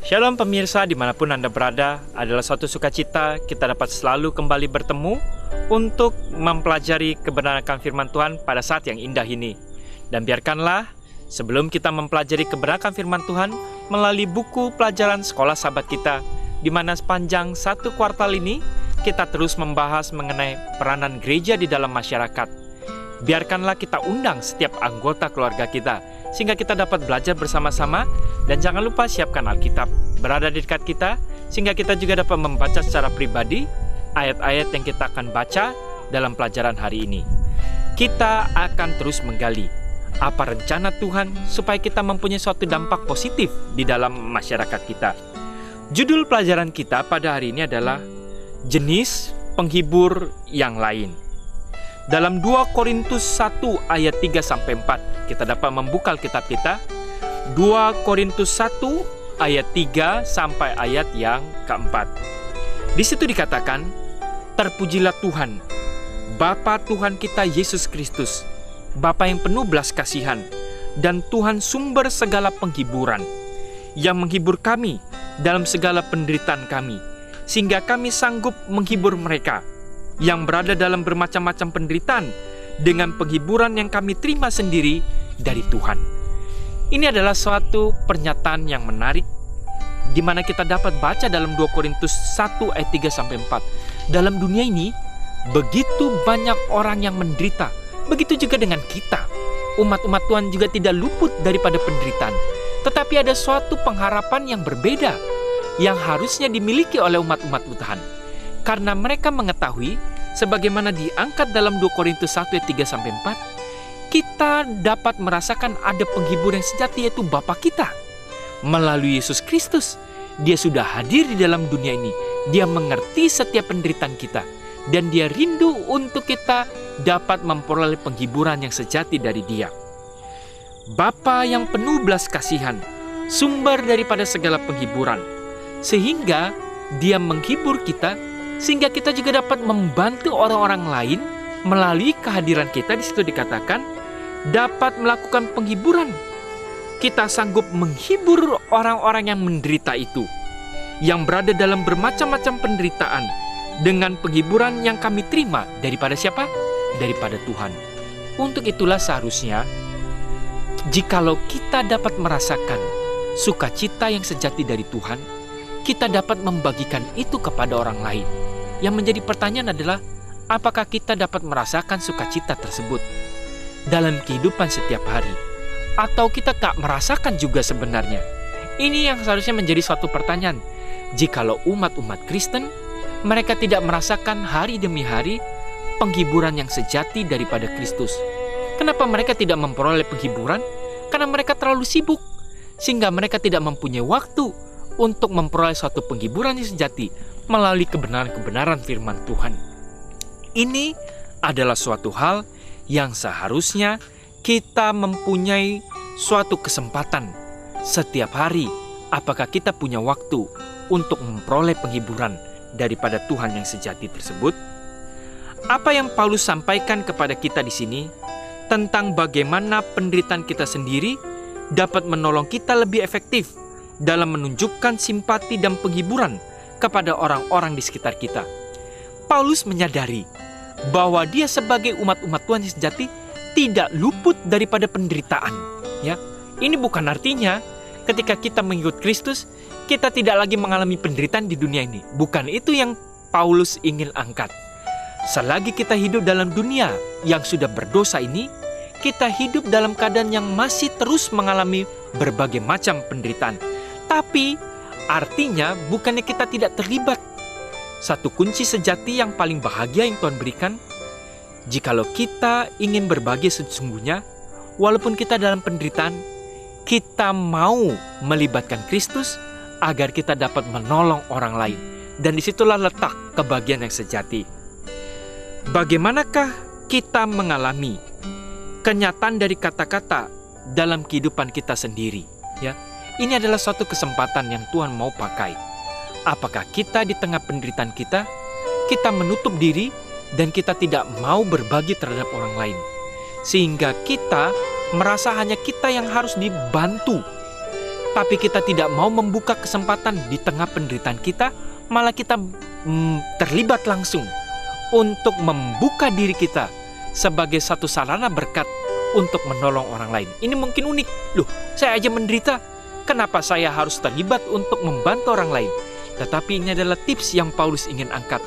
Shalom pemirsa, dimanapun Anda berada, adalah suatu sukacita kita dapat selalu kembali bertemu untuk mempelajari kebenaran firman Tuhan pada saat yang indah ini. Dan biarkanlah sebelum kita mempelajari kebenaran firman Tuhan melalui buku pelajaran sekolah sahabat kita, di mana sepanjang satu kuartal ini kita terus membahas mengenai peranan gereja di dalam masyarakat. Biarkanlah kita undang setiap anggota keluarga kita, sehingga kita dapat belajar bersama-sama. Dan jangan lupa siapkan Alkitab berada di dekat kita, sehingga kita juga dapat membaca secara pribadi ayat-ayat yang kita akan baca dalam pelajaran hari ini. Kita akan terus menggali apa rencana Tuhan supaya kita mempunyai suatu dampak positif di dalam masyarakat kita. Judul pelajaran kita pada hari ini adalah jenis penghibur yang lain. Dalam 2 Korintus 1 ayat 3-4 kita dapat membuka Alkitab kita. 2 Korintus 1 ayat 3 sampai ayat yang keempat. Di situ dikatakan, terpujilah Tuhan, Bapa Tuhan kita Yesus Kristus, Bapa yang penuh belas kasihan, dan Tuhan sumber segala penghiburan, yang menghibur kami dalam segala penderitaan kami, sehingga kami sanggup menghibur mereka yang berada dalam bermacam-macam penderitaan dengan penghiburan yang kami terima sendiri dari Tuhan. Ini adalah suatu pernyataan yang menarik, di mana kita dapat baca dalam 2 Korintus 1 ayat 3-4. Dalam dunia ini, begitu banyak orang yang menderita. Begitu juga dengan kita. Umat-umat Tuhan juga tidak luput daripada penderitaan. Tetapi ada suatu pengharapan yang berbeda, yang harusnya dimiliki oleh umat-umat Tuhan. Karena mereka mengetahui, sebagaimana diangkat dalam 2 Korintus 1 ayat 3-4, kita dapat merasakan ada penghibur yang sejati, yaitu Bapa kita. Melalui Yesus Kristus, Dia sudah hadir di dalam dunia ini. Dia mengerti setiap penderitaan kita. Dan Dia rindu untuk kita dapat memperoleh penghiburan yang sejati dari Dia. Bapa yang penuh belas kasihan, sumber daripada segala penghiburan. Sehingga Dia menghibur kita, sehingga kita juga dapat membantu orang-orang lain melalui kehadiran kita. Di situ dikatakan dapat melakukan penghiburan. Kita sanggup menghibur orang-orang yang menderita itu, yang berada dalam bermacam-macam penderitaan, dengan penghiburan yang kami terima daripada siapa? Daripada Tuhan. Untuk itulah seharusnya, jikalau kita dapat merasakan sukacita yang sejati dari Tuhan, kita dapat membagikan itu kepada orang lain. Yang menjadi pertanyaan adalah, apakah kita dapat merasakan sukacita tersebut dalam kehidupan setiap hari? Atau kita tak merasakan juga sebenarnya? Ini yang seharusnya menjadi suatu pertanyaan. Jikalau umat-umat Kristen, mereka tidak merasakan hari demi hari penghiburan yang sejati daripada Kristus. Kenapa mereka tidak memperoleh penghiburan? Karena mereka terlalu sibuk, sehingga mereka tidak mempunyai waktu untuk memperoleh suatu penghiburan yang sejati melalui kebenaran-kebenaran firman Tuhan. Ini adalah suatu hal yang seharusnya kita mempunyai suatu kesempatan setiap hari. Apakah kita punya waktu untuk memperoleh penghiburan daripada Tuhan yang sejati tersebut? Apa yang Paulus sampaikan kepada kita di sini tentang bagaimana penderitaan kita sendiri dapat menolong kita lebih efektif dalam menunjukkan simpati dan penghiburan kepada orang-orang di sekitar kita. Paulus menyadari bahwa dia sebagai umat-umat Tuhan yang sejati tidak luput daripada penderitaan. Ya, ini bukan artinya ketika kita mengikut Kristus, kita tidak lagi mengalami penderitaan di dunia ini. Bukan itu yang Paulus ingin angkat. Selagi kita hidup dalam dunia yang sudah berdosa ini, kita hidup dalam keadaan yang masih terus mengalami berbagai macam penderitaan. Tapi artinya bukannya kita tidak terlibat. Satu kunci sejati yang paling bahagia yang Tuhan berikan, jikalau kita ingin berbahagia sesungguhnya, walaupun kita dalam penderitaan, kita mau melibatkan Kristus agar kita dapat menolong orang lain. Dan disitulah letak kebahagiaan yang sejati. Bagaimanakah kita mengalami kenyataan dari kata-kata dalam kehidupan kita sendiri? Ya, ini adalah suatu kesempatan yang Tuhan mau pakai. Apakah kita di tengah penderitaan kita menutup diri dan kita tidak mau berbagi terhadap orang lain, sehingga kita merasa hanya kita yang harus dibantu, tapi kita tidak mau membuka kesempatan di tengah penderitaan kita, malah kita terlibat langsung untuk membuka diri kita sebagai satu sarana berkat untuk menolong orang lain. Ini mungkin unik. Loh, saya aja menderita, kenapa saya harus terlibat untuk membantu orang lain? Tetapi ini adalah tips yang Paulus ingin angkat.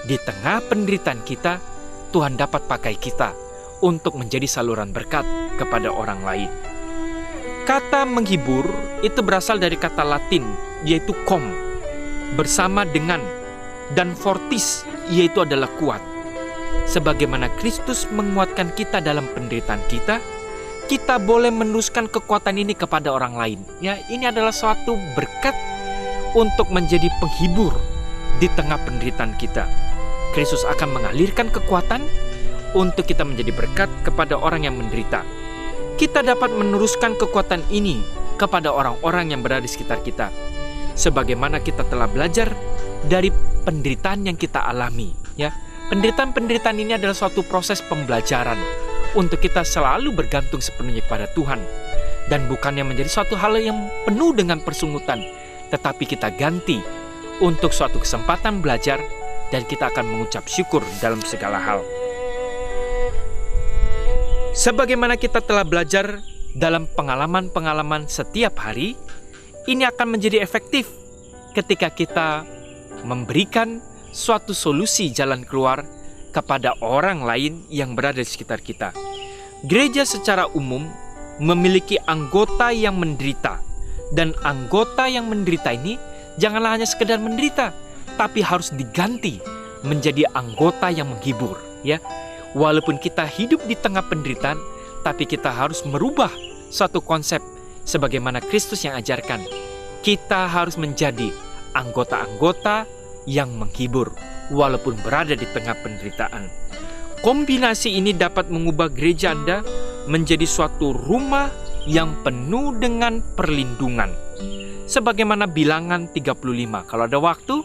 Di tengah penderitaan kita, Tuhan dapat pakai kita untuk menjadi saluran berkat kepada orang lain. Kata menghibur itu berasal dari kata Latin, yaitu com, bersama dengan, dan fortis, yaitu adalah kuat. Sebagaimana Kristus menguatkan kita dalam penderitaan kita, kita boleh meneruskan kekuatan ini kepada orang lain. Ya, ini adalah suatu berkat untuk menjadi penghibur di tengah penderitaan kita. Kristus akan mengalirkan kekuatan untuk kita menjadi berkat kepada orang yang menderita. Kita dapat meneruskan kekuatan ini kepada orang-orang yang berada di sekitar kita, sebagaimana kita telah belajar dari penderitaan yang kita alami. Ya, penderitaan-penderitaan ini adalah suatu proses pembelajaran untuk kita selalu bergantung sepenuhnya kepada Tuhan, dan bukannya menjadi suatu hal yang penuh dengan persungutan, tetapi kita ganti untuk suatu kesempatan belajar, dan kita akan mengucap syukur dalam segala hal. Sebagaimana kita telah belajar dalam pengalaman-pengalaman setiap hari, ini akan menjadi efektif ketika kita memberikan suatu solusi jalan keluar kepada orang lain yang berada di sekitar kita. Gereja secara umum memiliki anggota yang menderita, dan anggota yang menderita ini janganlah hanya sekedar menderita, tapi harus diganti menjadi anggota yang menghibur. Ya, walaupun kita hidup di tengah penderitaan, tapi kita harus merubah suatu konsep sebagaimana Kristus yang ajarkan. Kita harus menjadi anggota-anggota yang menghibur walaupun berada di tengah penderitaan. Kombinasi ini dapat mengubah gereja Anda menjadi suatu rumah yang penuh dengan perlindungan. Sebagaimana Bilangan 35. Kalau ada waktu,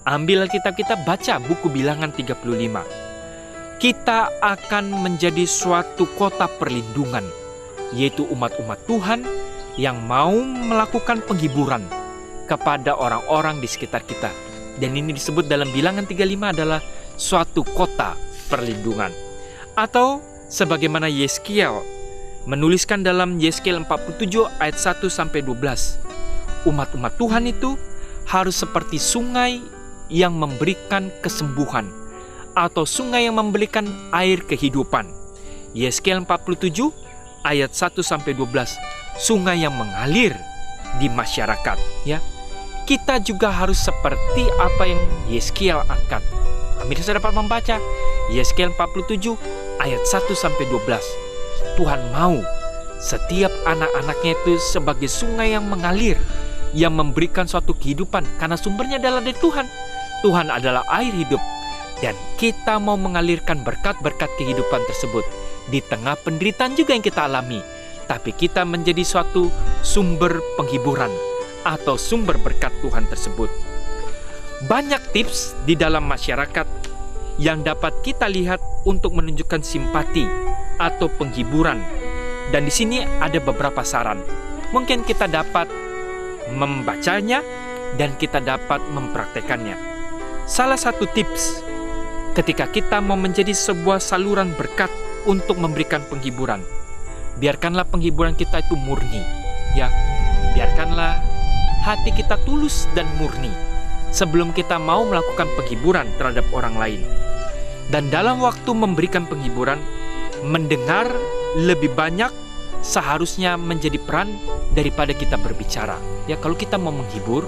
ambil Alkitab kita, baca buku Bilangan 35. Kita akan menjadi suatu kota perlindungan, yaitu umat-umat Tuhan yang mau melakukan penghiburan kepada orang-orang di sekitar kita. Dan ini disebut dalam Bilangan 35 adalah suatu kota perlindungan. Atau sebagaimana Yeskiel menuliskan dalam Yeskiel 47 ayat 1-12. Umat-umat Tuhan itu harus seperti sungai yang memberikan kesembuhan, atau sungai yang memberikan air kehidupan. Yeskiel 47 ayat 1-12. Sungai yang mengalir di masyarakat. Ya, kita juga harus seperti apa yang Yeskiel angkat. Pemirsa dapat membaca Yeskiel 47 ayat 1-12. Tuhan mau setiap anak-anaknya itu sebagai sungai yang mengalir, yang memberikan suatu kehidupan, karena sumbernya adalah dari Tuhan. Tuhan adalah air hidup, dan kita mau mengalirkan berkat-berkat kehidupan tersebut di tengah penderitaan juga yang kita alami. Tapi kita menjadi suatu sumber penghiburan atau sumber berkat Tuhan tersebut. Banyak tips di dalam masyarakat yang dapat kita lihat untuk menunjukkan simpati atau penghiburan. Dan di sini ada beberapa saran. Mungkin kita dapat membacanya dan kita dapat mempraktekannya. Salah satu tips ketika kita mau menjadi sebuah saluran berkat untuk memberikan penghiburan, biarkanlah penghiburan kita itu murni. Ya, biarkanlah hati kita tulus dan murni sebelum kita mau melakukan penghiburan terhadap orang lain. Dan dalam waktu memberikan penghiburan, mendengar lebih banyak seharusnya menjadi peran daripada kita berbicara. Ya, kalau kita mau menghibur,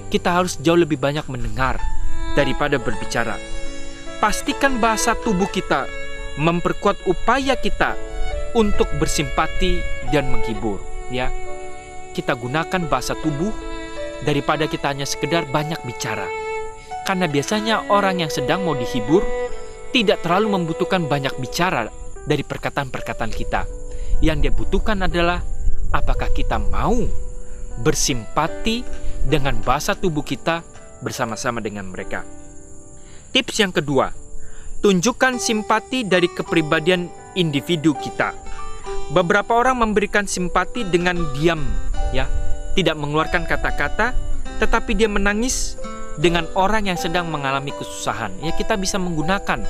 kita harus jauh lebih banyak mendengar daripada berbicara. Pastikan bahasa tubuh kita memperkuat upaya kita untuk bersimpati dan menghibur. Ya, kita gunakan bahasa tubuh daripada kita hanya sekedar banyak bicara. Karena biasanya orang yang sedang mau dihibur tidak terlalu membutuhkan banyak bicara dari perkataan-perkataan kita. Yang dia butuhkan adalah apakah kita mau bersimpati dengan bahasa tubuh kita bersama-sama dengan mereka. Tips yang kedua, tunjukkan simpati dari kepribadian individu kita. Beberapa orang memberikan simpati dengan diam, ya, tidak mengeluarkan kata-kata, tetapi dia menangis dengan orang yang sedang mengalami kesusahan. Ya, kita bisa menggunakan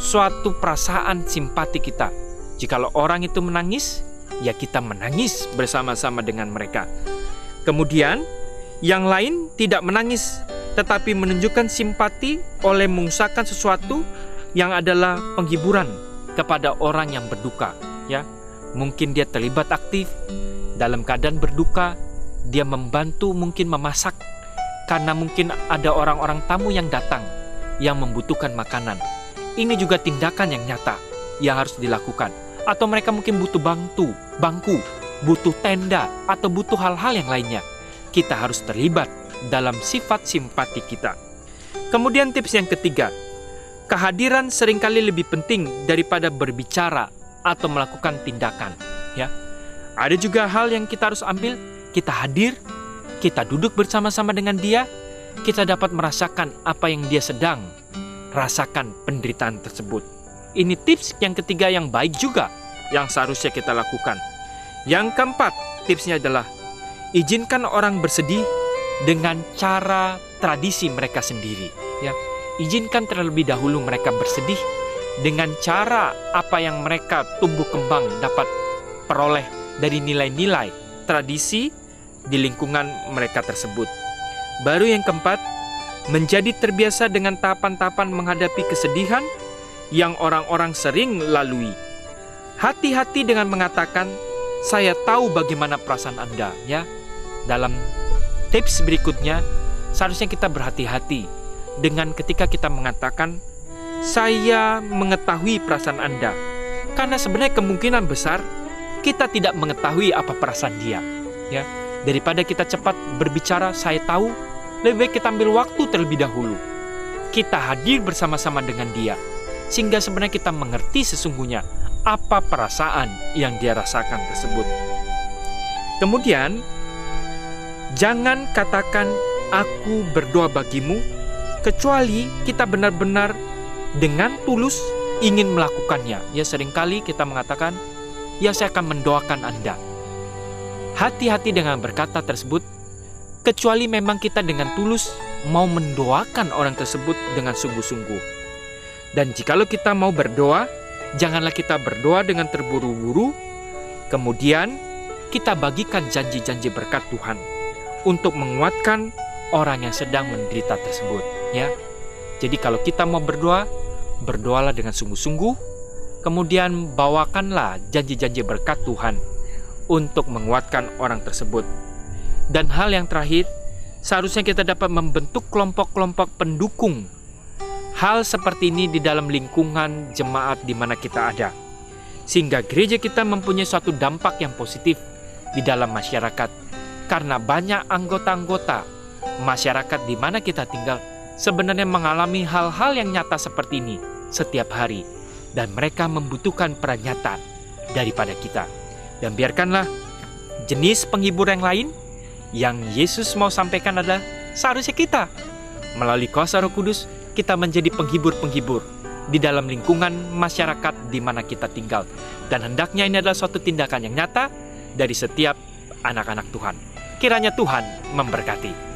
suatu perasaan simpati kita. Jikalau orang itu menangis, ya kita menangis bersama-sama dengan mereka. Kemudian, yang lain tidak menangis, tetapi menunjukkan simpati oleh mengusahakan sesuatu yang adalah penghiburan kepada orang yang berduka. Ya, mungkin dia terlibat aktif dalam keadaan berduka. Dia membantu mungkin memasak, karena mungkin ada orang-orang tamu yang datang yang membutuhkan makanan. Ini juga tindakan yang nyata yang harus dilakukan. Atau mereka mungkin butuh bangku, butuh tenda, atau butuh hal-hal yang lainnya. Kita harus terlibat dalam sifat simpati kita. Kemudian tips yang ketiga, kehadiran seringkali lebih penting daripada berbicara atau melakukan tindakan. Ya, ada juga hal yang kita harus ambil. Kita hadir, kita duduk bersama-sama dengan dia, kita dapat merasakan apa yang dia sedang rasakan penderitaan tersebut. Ini tips yang ketiga yang baik juga, yang seharusnya kita lakukan. Yang keempat, tipsnya adalah izinkan orang bersedih dengan cara tradisi mereka sendiri. Ya, izinkan terlebih dahulu mereka bersedih dengan cara apa yang mereka tumbuh kembang dapat peroleh dari nilai-nilai tradisi di lingkungan mereka tersebut. Baru yang keempat, menjadi terbiasa dengan tahapan-tahapan menghadapi kesedihan yang orang-orang sering lalui. Hati-hati dengan mengatakan, saya tahu bagaimana perasaan Anda. Ya, dalam tips berikutnya, seharusnya kita berhati-hati dengan ketika kita mengatakan, saya mengetahui perasaan Anda. Karena sebenarnya kemungkinan besar kita tidak mengetahui apa perasaan dia. Ya, daripada kita cepat berbicara, saya tahu, lebih baik kita ambil waktu terlebih dahulu. Kita hadir bersama-sama dengan dia, sehingga sebenarnya kita mengerti sesungguhnya apa perasaan yang dia rasakan tersebut. Kemudian, jangan katakan, aku berdoa bagimu, kecuali kita benar-benar dengan tulus ingin melakukannya. Ya, seringkali kita mengatakan, ya saya akan mendoakan Anda. Hati-hati dengan berkata tersebut, kecuali memang kita dengan tulus mau mendoakan orang tersebut dengan sungguh-sungguh. Dan jikalau kita mau berdoa, janganlah kita berdoa dengan terburu-buru. Kemudian kita bagikan janji-janji berkat Tuhan untuk menguatkan orang yang sedang menderita tersebut. Ya, jadi kalau kita mau berdoa, berdoalah dengan sungguh-sungguh. Kemudian bawakanlah janji-janji berkat Tuhan untuk menguatkan orang tersebut. Dan hal yang terakhir, seharusnya kita dapat membentuk kelompok-kelompok pendukung hal seperti ini di dalam lingkungan jemaat di mana kita ada, sehingga gereja kita mempunyai suatu dampak yang positif di dalam masyarakat. Karena banyak anggota-anggota masyarakat di mana kita tinggal sebenarnya mengalami hal-hal yang nyata seperti ini setiap hari, dan mereka membutuhkan peran nyata daripada kita. Dan biarkanlah jenis penghibur yang lain yang Yesus mau sampaikan adalah seharusnya kita melalui kuasa Roh Kudus kita menjadi penghibur-penghibur di dalam lingkungan masyarakat di mana kita tinggal. Dan hendaknya ini adalah suatu tindakan yang nyata dari setiap anak-anak Tuhan. Kiranya Tuhan memberkati.